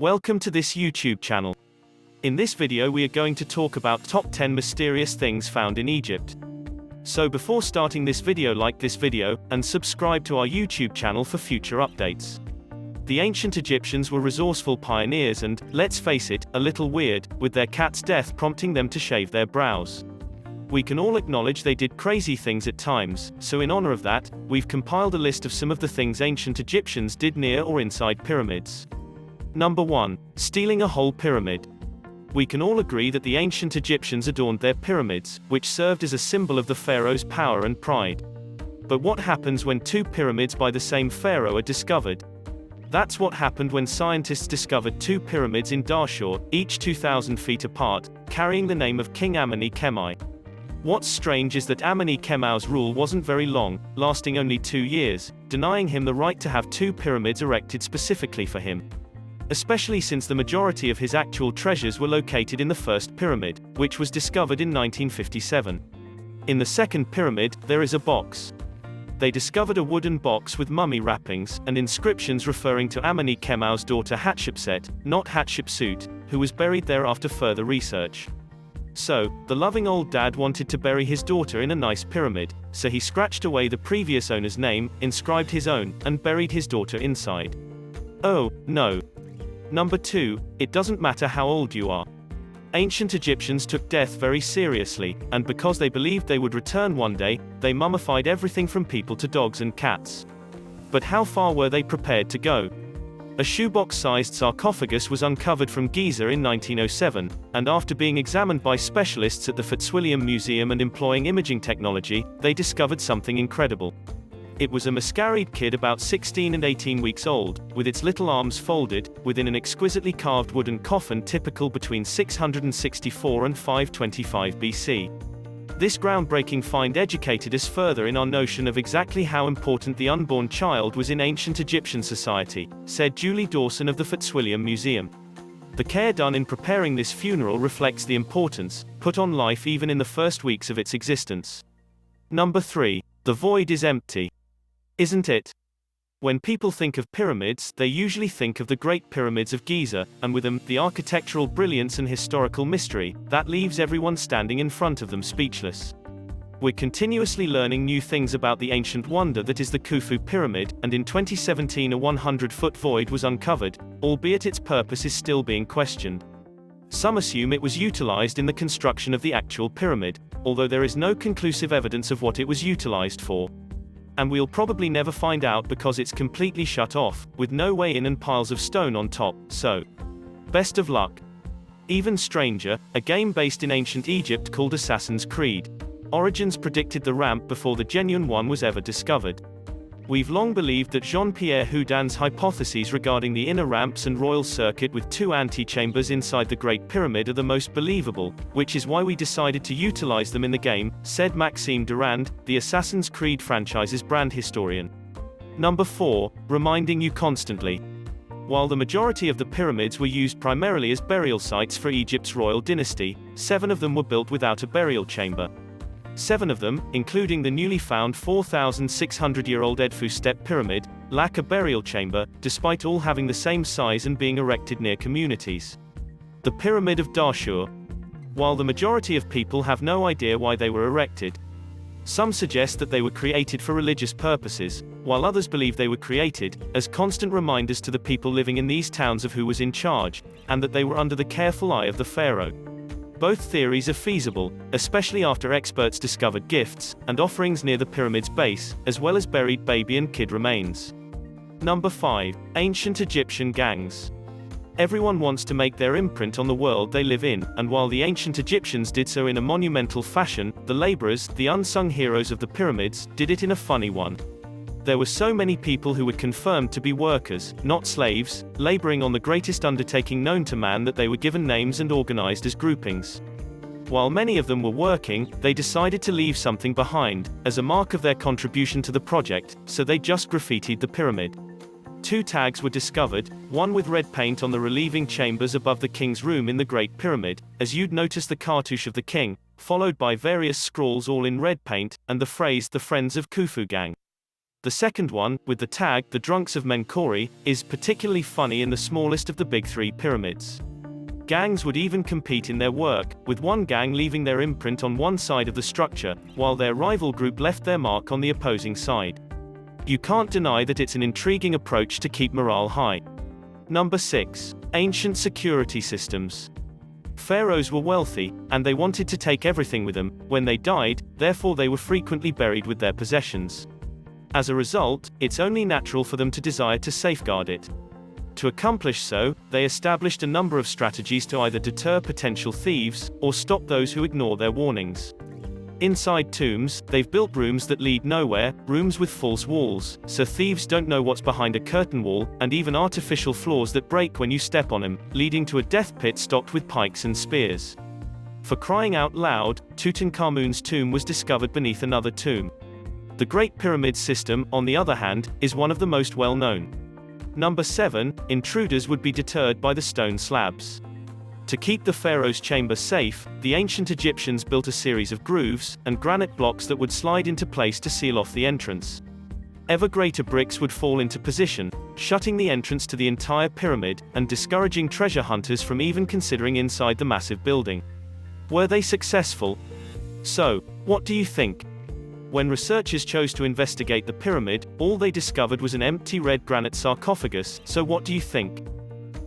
Welcome to this YouTube channel. In this video we are going to talk about top 10 mysterious things found in Egypt. So before starting this video, like this video, and subscribe to our YouTube channel for future updates. The ancient Egyptians were resourceful pioneers and, let's face it, a little weird, with their cat's death prompting them to shave their brows. We can all acknowledge they did crazy things at times, so in honor of that, we've compiled a list of some of the things ancient Egyptians did near or inside pyramids. Number 1. Stealing a whole pyramid. We can all agree that the ancient Egyptians adorned their pyramids, which served as a symbol of the pharaoh's power and pride. But what happens when two pyramids by the same pharaoh are discovered? That's what happened when scientists discovered two pyramids in Dahshur, each 2,000 feet apart, carrying the name of King Ameni-Kemai. What's strange is that Ameni-Kemai's rule wasn't very long, lasting only 2 years, denying him the right to have two pyramids erected specifically for him. Especially since the majority of his actual treasures were located in the first pyramid, which was discovered in 1957. In the second pyramid, there is a box. They discovered a wooden box with mummy wrappings, and inscriptions referring to Ameni-Kemai's daughter Hatshepsut, not Hatshepsut, who was buried there after further research. So, the loving old dad wanted to bury his daughter in a nice pyramid, so he scratched away the previous owner's name, inscribed his own, and buried his daughter inside. Oh, no. Number 2, it doesn't matter how old you are. Ancient Egyptians took death very seriously, and because they believed they would return one day, they mummified everything from people to dogs and cats. But how far were they prepared to go? A shoebox-sized sarcophagus was uncovered from Giza in 1907, and after being examined by specialists at the Fitzwilliam Museum and employing imaging technology, they discovered something incredible. It was a masquerade kid about 16 and 18 weeks old, with its little arms folded, within an exquisitely carved wooden coffin typical between 664 and 525 BC. This groundbreaking find educated us further in our notion of exactly how important the unborn child was in ancient Egyptian society, said Julie Dawson of the Fitzwilliam Museum. The care done in preparing this funeral reflects the importance put on life even in the first weeks of its existence. Number 3. The void is empty. Isn't it? When people think of pyramids, they usually think of the Great Pyramids of Giza, and with them, the architectural brilliance and historical mystery, that leaves everyone standing in front of them speechless. We're continuously learning new things about the ancient wonder that is the Khufu Pyramid, and in 2017 a 100-foot void was uncovered, albeit its purpose is still being questioned. Some assume it was utilized in the construction of the actual pyramid, although there is no conclusive evidence of what it was utilized for. And we'll probably never find out because it's completely shut off, with no way in and piles of stone on top, so best of luck. Even stranger, a game based in ancient Egypt called Assassin's Creed. Origins predicted the ramp before the genuine one was ever discovered. We've long believed that Jean-Pierre Houdin's hypotheses regarding the inner ramps and royal circuit with two antechambers inside the Great Pyramid are the most believable, which is why we decided to utilize them in the game, said Maxime Durand, the Assassin's Creed franchise's brand historian. Number 4, reminding you constantly. While the majority of the pyramids were used primarily as burial sites for Egypt's royal dynasty, 7 of them were built without a burial chamber. 7 of them, including the newly found 4,600-year-old Edfu Step Pyramid, lack a burial chamber, despite all having the same size and being erected near communities. The Pyramid of Dahshur. While the majority of people have no idea why they were erected, some suggest that they were created for religious purposes, while others believe they were created as constant reminders to the people living in these towns of who was in charge, and that they were under the careful eye of the pharaoh. Both theories are feasible, especially after experts discovered gifts and offerings near the pyramid's base, as well as buried baby and kid remains. Number 5. Ancient Egyptian gangs. Everyone wants to make their imprint on the world they live in, and while the ancient Egyptians did so in a monumental fashion, the laborers, the unsung heroes of the pyramids, did it in a funny one. There were so many people who were confirmed to be workers, not slaves, laboring on the greatest undertaking known to man that they were given names and organized as groupings. While many of them were working, they decided to leave something behind, as a mark of their contribution to the project, so they just graffitied the pyramid. 2 tags were discovered, one with red paint on the relieving chambers above the king's room in the Great Pyramid, as you'd notice the cartouche of the king, followed by various scrawls all in red paint, and the phrase "the Friends of Khufu Gang." The second one, with the tag, The Drunks of Menkaure, is particularly funny in the smallest of the big three pyramids. Gangs would even compete in their work, with one gang leaving their imprint on one side of the structure, while their rival group left their mark on the opposing side. You can't deny that it's an intriguing approach to keep morale high. Number 6. Ancient security systems. Pharaohs were wealthy, and they wanted to take everything with them when they died, therefore they were frequently buried with their possessions. As a result, it's only natural for them to desire to safeguard it. To accomplish so, they established a number of strategies to either deter potential thieves, or stop those who ignore their warnings. Inside tombs, they've built rooms that lead nowhere, rooms with false walls, so thieves don't know what's behind a curtain wall, and even artificial floors that break when you step on them, leading to a death pit stocked with pikes and spears. For crying out loud, Tutankhamun's tomb was discovered beneath another tomb. The Great Pyramid system, on the other hand, is one of the most well-known. Number 7. Intruders would be deterred by the stone slabs. To keep the pharaoh's chamber safe, the ancient Egyptians built a series of grooves and granite blocks that would slide into place to seal off the entrance. Ever greater bricks would fall into position, shutting the entrance to the entire pyramid, and discouraging treasure hunters from even considering inside the massive building. Were they successful? So, what do you think? When researchers chose to investigate the pyramid, all they discovered was an empty red granite sarcophagus, so what do you think?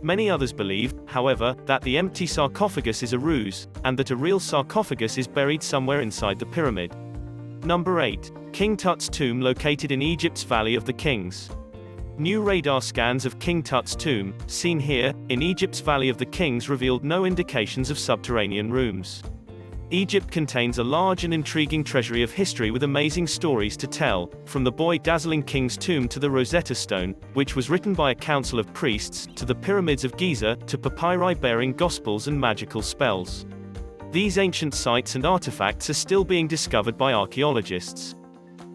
Many others believe, however, that the empty sarcophagus is a ruse, and that a real sarcophagus is buried somewhere inside the pyramid. Number 8. King Tut's tomb located in Egypt's Valley of the Kings. New radar scans of King Tut's tomb, seen here, in Egypt's Valley of the Kings, revealed no indications of subterranean rooms. Egypt contains a large and intriguing treasury of history with amazing stories to tell, from the dazzling king's tomb to the Rosetta Stone, which was written by a council of priests, to the pyramids of Giza, to papyri bearing gospels and magical spells. These ancient sites and artifacts are still being discovered by archaeologists.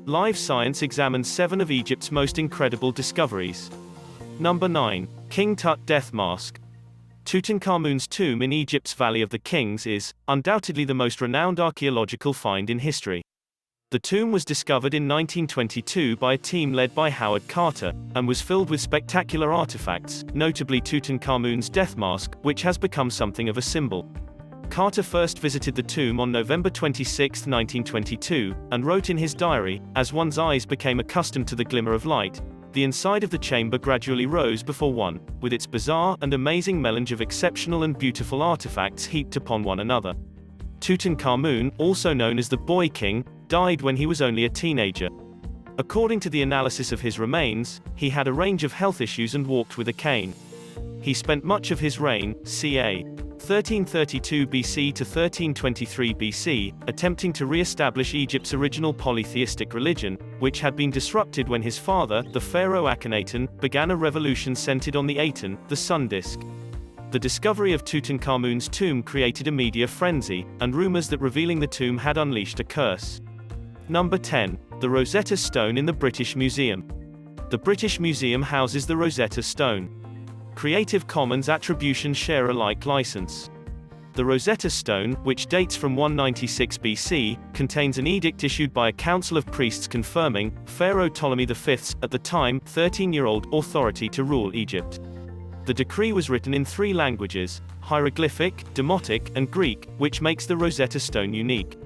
Live Science examines 7 of Egypt's most incredible discoveries. Number 9. King Tut Death Mask. Tutankhamun's tomb in Egypt's Valley of the Kings is, undoubtedly, the most renowned archaeological find in history. The tomb was discovered in 1922 by a team led by Howard Carter, and was filled with spectacular artifacts, notably Tutankhamun's death mask, which has become something of a symbol. Carter first visited the tomb on November 26, 1922, and wrote in his diary, "As one's eyes became accustomed to the glimmer of light, the inside of the chamber gradually rose before one, with its bizarre and amazing melange of exceptional and beautiful artifacts heaped upon one another." Tutankhamun, also known as the Boy King, died when he was only a teenager. According to the analysis of his remains, he had a range of health issues and walked with a cane. He spent much of his reign, ca. 1332 BC to 1323 BC, attempting to re-establish Egypt's original polytheistic religion, which had been disrupted when his father, the pharaoh Akhenaten, began a revolution centered on the Aten, the sun disk. The discovery of Tutankhamun's tomb created a media frenzy, and rumors that revealing the tomb had unleashed a curse. Number 10. The Rosetta Stone in the British Museum. The British Museum houses the Rosetta Stone. Creative Commons Attribution Share Alike license. The Rosetta Stone, which dates from 196 BC, contains an edict issued by a council of priests confirming Pharaoh Ptolemy V's, at the time, 13-year-old, authority to rule Egypt. The decree was written in 3 languages, hieroglyphic, demotic, and Greek, which makes the Rosetta Stone unique.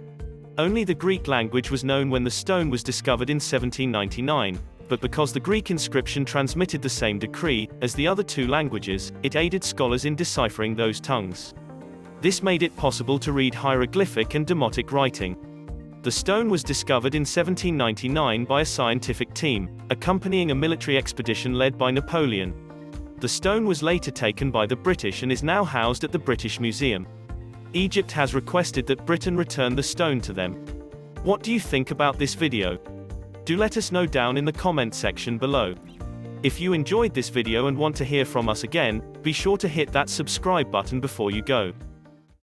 Only the Greek language was known when the stone was discovered in 1799. But because the Greek inscription transmitted the same decree as the other 2 languages, it aided scholars in deciphering those tongues. This made it possible to read hieroglyphic and demotic writing. The stone was discovered in 1799 by a scientific team, accompanying a military expedition led by Napoleon. The stone was later taken by the British and is now housed at the British Museum. Egypt has requested that Britain return the stone to them. What do you think about this video? Do let us know down in the comment section below. If you enjoyed this video and want to hear from us again, be sure to hit that subscribe button before you go.